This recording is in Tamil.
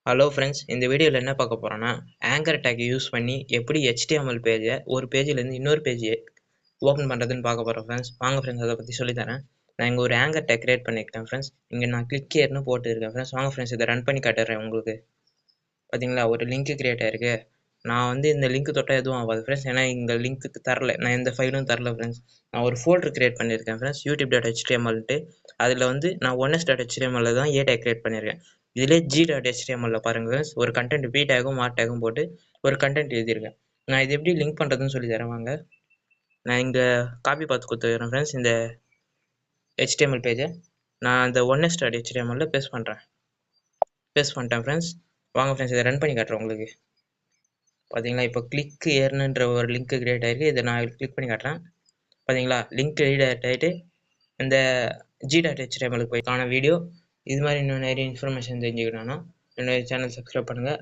ஹலோ ஃப்ரெண்ட்ஸ், இந்த வீடியோவில் என்ன பார்க்க போகிறோன்னா, ஆங்கர் டேக் யூஸ் பண்ணி எப்படி HTML பேஜை ஒரு பேஜிலேருந்து இன்னொரு பேஜ் ஓப்பன் பண்ணுறதுன்னு பார்க்க போகிறோம் ஃப்ரெண்ட்ஸ். வாங்க ஃப்ரெண்ட்ஸ், அதை பற்றி சொல்லித்தரேன். நான் இங்கே ஒரு ஆங்கர் டேக் கிரியேட் பண்ணியிருக்கேன் ஃப்ரெண்ட்ஸ். இங்கே நான் கிளிக் ஹியர்னு போட்டுருக்கேன் ஃப்ரெண்ட்ஸ். வாங்க ஃப்ரெண்ட்ஸ், இதை ரன் பண்ணி காட்டுறேன் உங்களுக்கு. பார்த்தீங்களா, ஒரு லிங்க் கிரியேட் ஆயிருக்கு. நான் வந்து இந்த லிங்க் தொட்டால் எதுவும் ஆகாது ஃப்ரெண்ட்ஸ், ஏன்னா இங்கே லிங்க்கு தரல, நான் எந்த ஃபைலும் தரல ஃப்ரெண்ட்ஸ். நான் ஒரு ஃபோல்டர் கிரியேட் பண்ணியிருக்கேன் ஃப்ரெண்ட்ஸ், youtube.html. அதில் வந்து நான் onest.html தான் ஏ டேக் கிரியேட் பண்ணியிருக்கேன். இதிலே g.html பாருங்க ஃப்ரெண்ட்ஸ், ஒரு கண்டென்ட் பி டேகும் மார்க் டேகும் போட்டு ஒரு கண்டென்ட் எழுதியிருக்கேன். நான் இது எப்படி லிங்க் பண்ணுறதுன்னு சொல்லி தரேன் வாங்க. நான் இங்கே காப்பி பார்த்து கொடுத்துக்கிறேன் ஃப்ரெண்ட்ஸ். இந்த HTML பேஜை நான் இந்த onest.html பேஸ்ட் பண்ணிட்டேன் ஃப்ரெண்ட்ஸ். வாங்க ஃப்ரெண்ட்ஸ், இதை ரன் பண்ணி காட்டுறேன் உங்களுக்கு. பார்த்தீங்களா, இப்போ கிளிக் ஏர்னுன்ற ஒரு லிங்க் கிரியேட் ஆகிருக்கு. இதை நான் கிளிக் பண்ணி காட்டுறேன். பார்த்தீங்களா, லிங்க் ரீட் ஆகிட்டு இந்த g.html போய் காண வீடியோ. இது மாதிரி இன்னும் நிறைய இன்ஃபர்மேஷன் தெரிஞ்சுக்கணும்னா என்னோட சேனல் சப்ஸ்கிரைப் பண்ணுங்கள்.